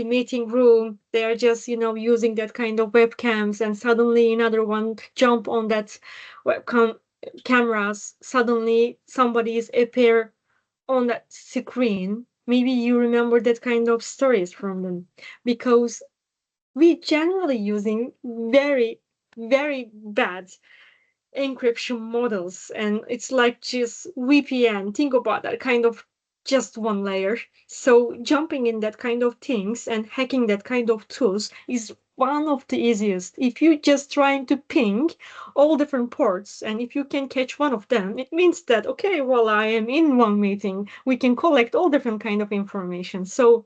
S2: meeting room, they are just, using that kind of webcams, and suddenly another one jump on that webcam cameras, suddenly somebody is appear on that screen. Maybe you remember that kind of stories from them, because we generally using very, very bad encryption models, and it's like just VPN. Think about that kind of just one layer. So jumping in that kind of things and hacking that kind of tools is one of the easiest. If you just trying to ping all different ports, and if you can catch one of them, it means that, okay, well, I am in one meeting, we can collect all different kind of information. So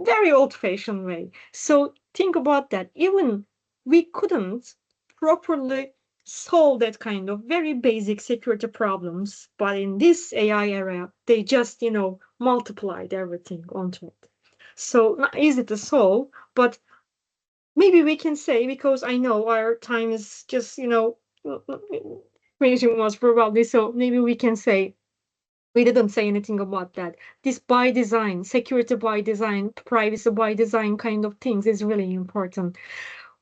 S2: very old-fashioned way. So think about that. Even we couldn't properly solve that kind of very basic security problems, but in this AI era, they just, multiplied everything onto it. So not easy to solve, but maybe we can say, because I know our time is just, finishing most probably, so maybe we can say, we didn't say anything about that. This by design, security by design, privacy by design kind of things is really important.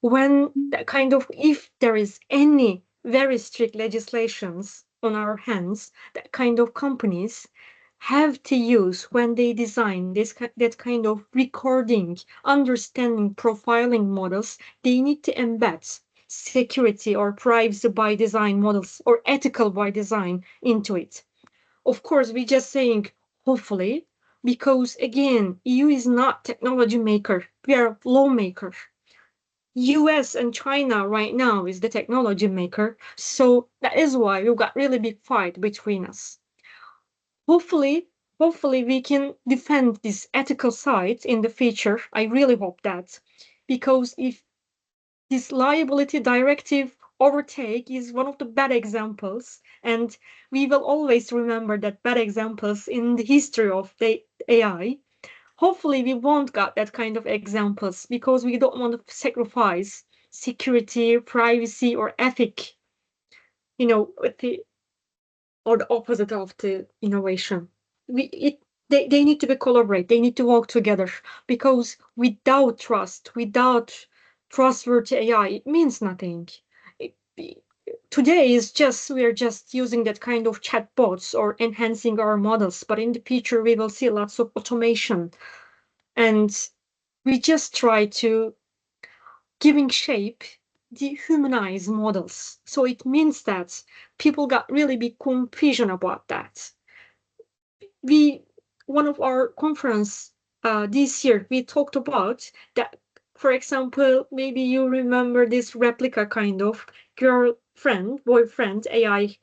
S2: When that kind of, if there is any very strict legislations on our hands, that kind of companies have to use when they design that kind of recording, understanding, profiling models, they need to embed security or privacy by design models or ethical by design into it. Of course, we're just saying hopefully, because again, EU is not technology maker, we are lawmaker. US and China right now is the technology maker, so that is why we've got really big fight between us. Hopefully we can defend this ethical side in the future. I really hope that, because if this liability directive overtake is one of the bad examples, and we will always remember that bad examples in the history of the AI. Hopefully we won't got that kind of examples, because we don't want to sacrifice security, privacy, or ethic, with the or the opposite of the innovation. They need to be collaborate. They need to work together, because without trust, without trustworthy AI, it means nothing. Today is just we're just using that kind of chatbots or enhancing our models, but in the future we will see lots of automation, and we just try to giving shape dehumanize models. So it means that people got really big confusion about that. One of our conference this year, we talked about that. For example, maybe you remember this replica kind of girlfriend, boyfriend AI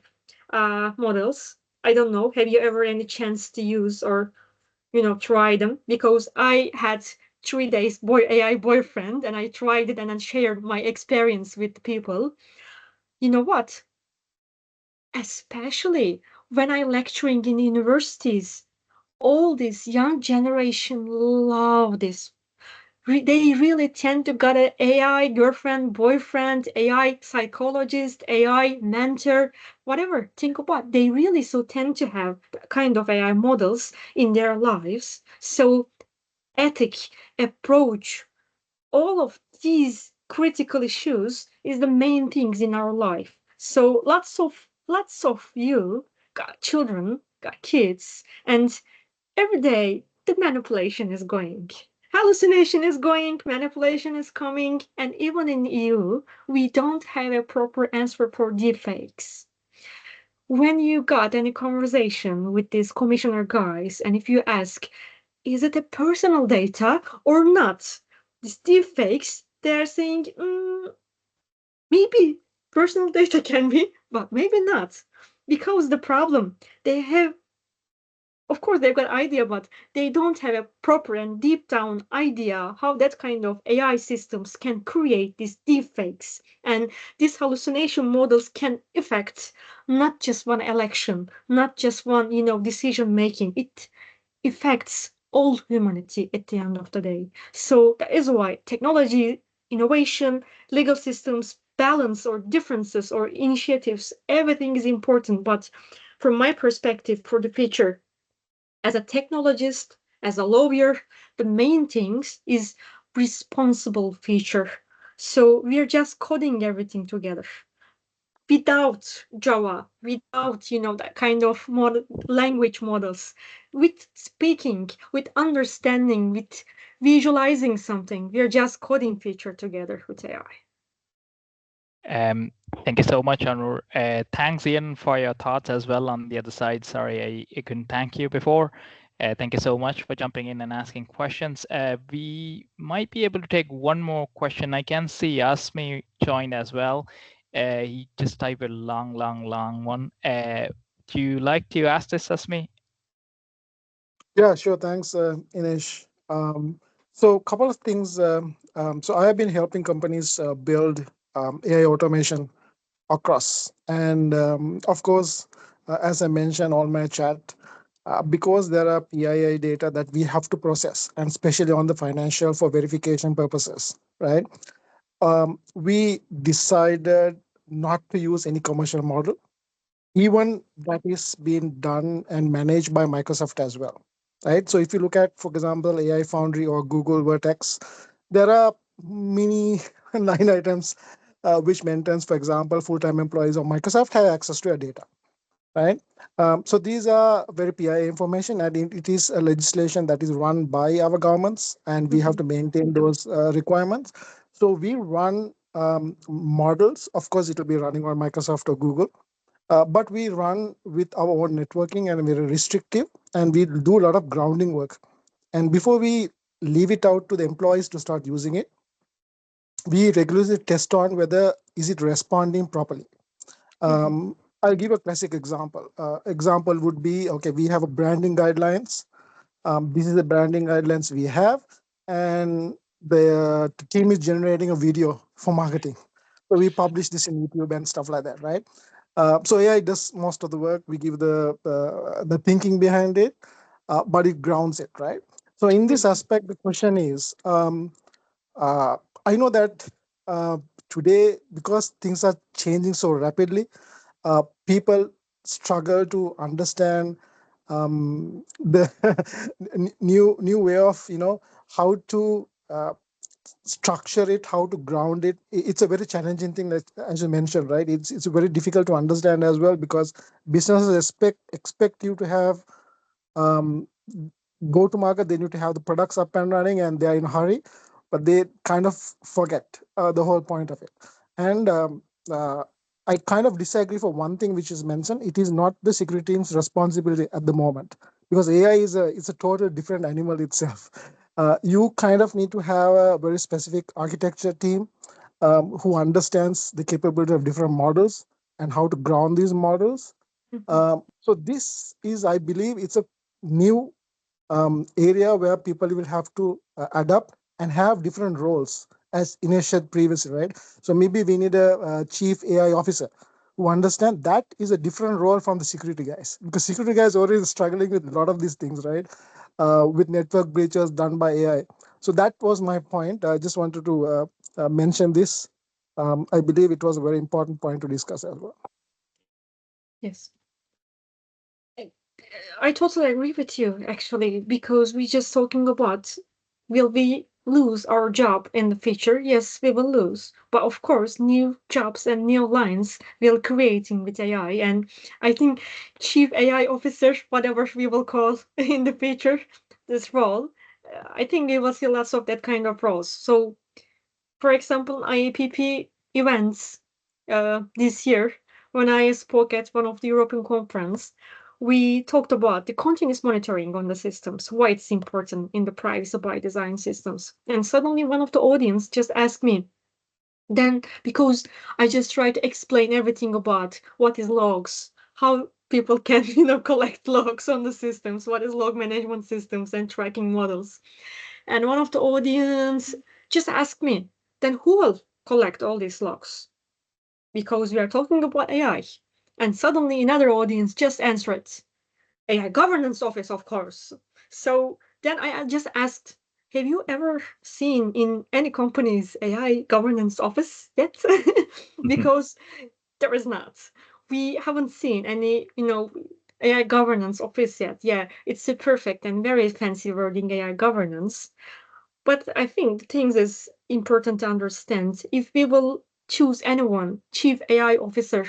S2: models. I don't know. Have you ever any chance to use or try them? Because I had 3 days AI boyfriend, and I tried it and then shared my experience with people. You know what? Especially when I lecturing in universities, all this young generation love this. They really tend to get an AI girlfriend, boyfriend, AI psychologist, AI mentor, whatever. Think about, they really so tend to have kind of AI models in their lives. So ethic, approach, all of these critical issues is the main things in our life. So lots of you got children, got kids, and every day the manipulation is going. Hallucination is going, manipulation is coming, and even in EU, we don't have a proper answer for deepfakes. When you got any conversation with these commissioner guys, and if you ask, is it a personal data or not? These deepfakes, they're saying, maybe personal data can be, but maybe not. Because the problem, they have of course, they've got idea, but they don't have a proper and deep down idea how that kind of AI systems can create these deepfakes. And these hallucination models can affect not just one election, not just one, decision making. It affects all humanity at the end of the day. So that is why technology, innovation, legal systems, balance or differences or initiatives, everything is important. But from my perspective, for the future, as a technologist, as a lawyer, the main things is responsible feature. So we are just coding everything together without Java, without that kind of language models, with speaking, with understanding, with visualizing something. We are just coding feature together with AI.
S1: Thank you so much, Onur. Thanks, Ian, for your thoughts as well on the other side. Sorry, I couldn't thank you before. Thank you so much for jumping in and asking questions. We might be able to take one more question. I can see Asmi joined as well. He just typed a long one. Do you like to ask this, Asmi?
S6: Yeah, sure. Thanks, Inish. So a couple of things. So I have been helping companies build AI automation across. And of course, as I mentioned on my chat, because there are PII data that we have to process, and especially on the financial for verification purposes, right? We decided not to use any commercial model, even that is being done and managed by Microsoft as well, right? So if you look at, for example, AI Foundry or Google Vertex, there are many line items which maintains, for example, full-time employees of Microsoft have access to your data, right? So these are very PII information, and it is a legislation that is run by our governments, and we have to maintain those requirements. So we run models. Of course, it will be running on Microsoft or Google, but we run with our own networking and very restrictive, and we do a lot of grounding work. And before we leave it out to the employees to start using it, we regularly test on whether is it responding properly. I'll give a classic example. Example would be, okay, we have a branding guidelines. This is the branding guidelines we have, and the team is generating a video for marketing. So we publish this in YouTube and stuff like that, right? So AI does most of the work. We give the thinking behind it, but it grounds it, right? So in this aspect, the question is, I know that today, because things are changing so rapidly, people struggle to understand the new way of how to structure it, how to ground it. It's a very challenging thing, that, as you mentioned, right? It's very difficult to understand as well, because businesses expect you to have go to market. They need to have the products up and running, and they are in a hurry, but they kind of forget the whole point of it. And I kind of disagree for one thing which is mentioned. It is not the security team's responsibility at the moment, because AI is a total different animal itself. You kind of need to have a very specific architecture team who understands the capability of different models and how to ground these models. So this is, I believe, it's a new area where people will have to adapt and have different roles, as Ines said previously, right? So maybe we need a chief AI officer who understand that is a different role from the security guys, because security guys are already struggling with a lot of these things, right? With network breaches done by AI. So that was my point. I just wanted to mention this. I believe it was a very important point to discuss as well.
S2: Yes. I totally agree with you, actually, because we're just talking about, will we lose our job in the future? Yes, we will lose. But of course, new jobs and new lines will creating with AI. And I think chief AI officer, whatever we will call in the future, this role, I think we will see lots of that kind of roles. So, for example, IAPP events this year, when I spoke at one of the European conference, we talked about the continuous monitoring on the systems, why it's important in the privacy by design systems. And suddenly one of the audience just asked me, then, because I just try to explain everything about what is logs, how people can, collect logs on the systems. What is log management systems and tracking models? And one of the audience just asked me, then who will collect all these logs? Because we are talking about AI. And suddenly another audience just answered, AI governance office, of course. So then I just asked, have you ever seen in any company's AI governance office yet? Because there is not. We haven't seen any, AI governance office yet. Yeah, it's a perfect and very fancy wording, AI governance. But I think the things is important to understand. If we will choose anyone, chief AI officer,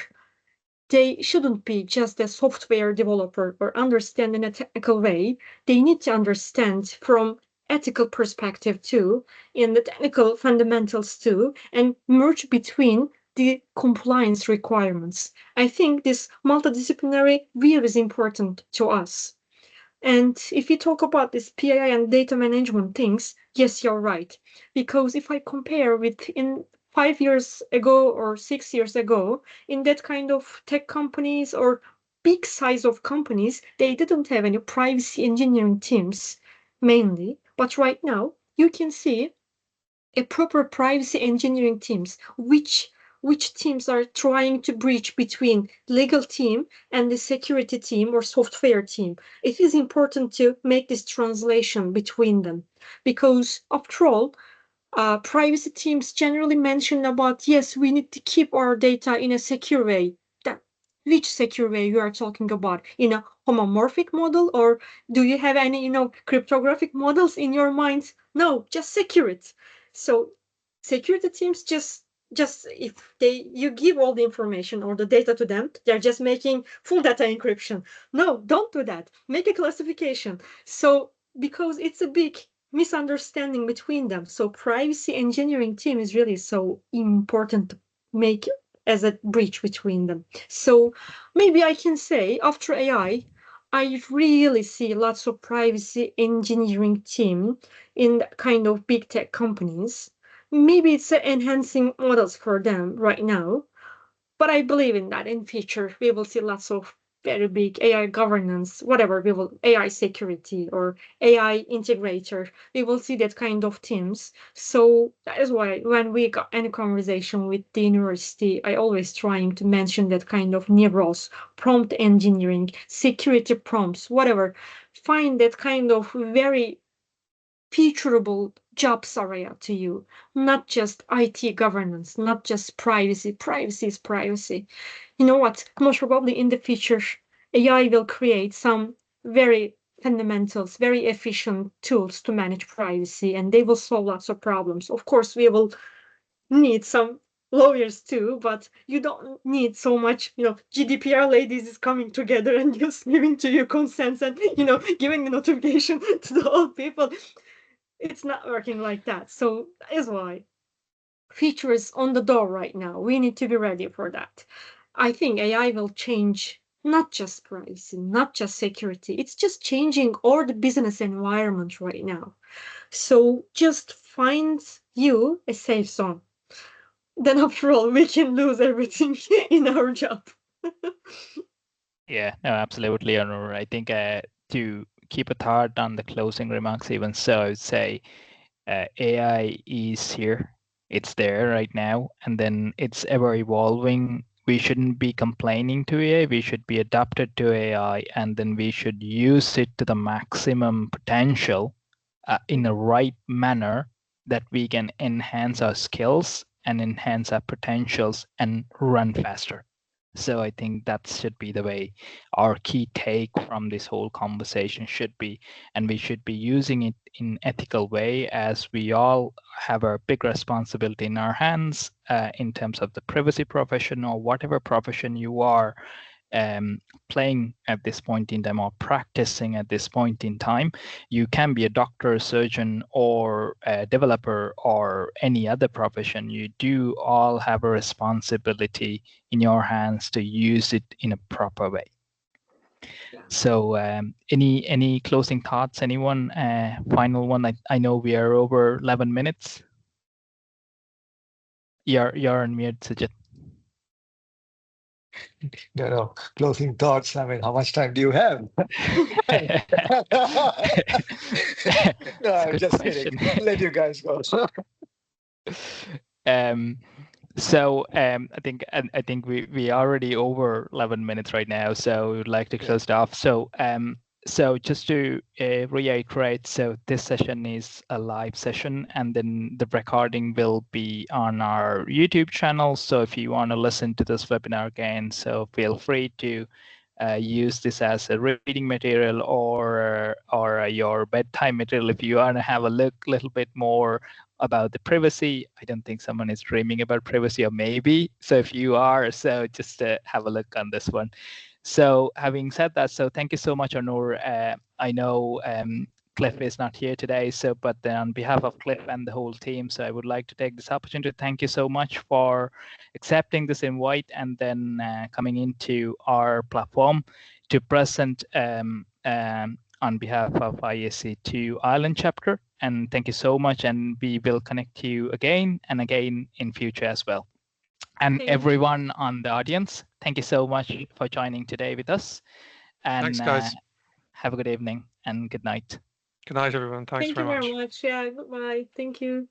S2: they shouldn't be just a software developer or understand in a technical way. They need to understand from ethical perspective too, in the technical fundamentals too, and merge between the compliance requirements. I think this multidisciplinary view is important to us. And if you talk about this PII and data management things, yes, you're right. Because if I compare with in 5 years ago or 6 years ago, in that kind of tech companies or big size of companies, they didn't have any privacy engineering teams mainly. But right now, you can see a proper privacy engineering teams, which teams are trying to bridge between legal team and the security team or software team. It is important to make this translation between them because after all, privacy teams generally mention about, yes, we need to keep our data in a secure way. That, which secure way you are talking about? In a homomorphic model, or do you have any, cryptographic models in your mind? No, just secure it. So security teams just if you give all the information or the data to them, they're just making full data encryption. No, don't do that. Make a classification. So because it's a big misunderstanding between them. So privacy engineering team is really so important to make as a bridge between them. So maybe I can say after AI, I really see lots of privacy engineering team in kind of big tech companies. Maybe it's enhancing models for them right now, but I believe in that in future we will see lots of very big AI governance, whatever we will, AI security or AI integrator. We will see that kind of teams. So that is why when we got any conversation with the university, I always trying to mention that kind of new roles, prompt engineering, security prompts, whatever. Find that kind of very featureable jobs area to you, not just IT governance, not just privacy. Privacy is privacy. You know what? Most probably in the future, AI will create some very fundamentals, very efficient tools to manage privacy, and they will solve lots of problems. Of course, we will need some lawyers too, but you don't need so much, GDPR ladies is coming together and just giving to you consents and, giving the notification to the old people. It's not working like that. So that is why features on the door right now. We need to be ready for that. I think AI will change not just privacy, not just security. It's just changing all the business environment right now. So just find you a safe zone. Then after all, we can lose everything in our job.
S1: Yeah, no, absolutely, Onur. I think to keep a thought on the closing remarks, even so, I would say AI is here. It's there right now, and then it's ever evolving. We shouldn't be complaining to AI. We should be adapted to AI, and then we should use it to the maximum potential in the right manner that we can enhance our skills and enhance our potentials and run faster. So I think that should be the way our key take from this whole conversation should be, and we should be using it in ethical way, as we all have a big responsibility in our hands in terms of the privacy profession or whatever profession you are playing at this point in time or practicing at this point in time. You can be a doctor, surgeon, or a developer, or any other profession. You do all have a responsibility in your hands to use it in a proper way.
S2: Yeah.
S1: So any closing thoughts, anyone? Final one. I know we are over 11 minutes. You're on mute, Sujit.
S3: closing thoughts. I mean, how much time do you have? No, I'm just kidding. Let you guys go.
S1: I think we already over 11 minutes right now, so we would like to close it off. So just to reiterate, so this session is a live session, and then the recording will be on our YouTube channel. So if you want to listen to this webinar again, so feel free to use this as a reading material or your bedtime material if you want to have a look a little bit more about the privacy. I don't think someone is dreaming about privacy, or maybe. So if you are, so just have a look on this one. So having said that, so thank you so much, Onur. I know Cliff is not here today, so but on behalf of Cliff and the whole team, so I would like to take this opportunity to thank you so much for accepting this invite and then coming into our platform to present on behalf of ISC2 Ireland Chapter. And thank you so much, and we will connect you again and again in future as well. And everyone on the audience, thank you so much for joining today with us. And
S4: Thanks, guys.
S1: Have a good evening and good night.
S4: Good night, everyone. Thanks very much.
S2: Thank you very much. Yeah, goodbye. Thank you.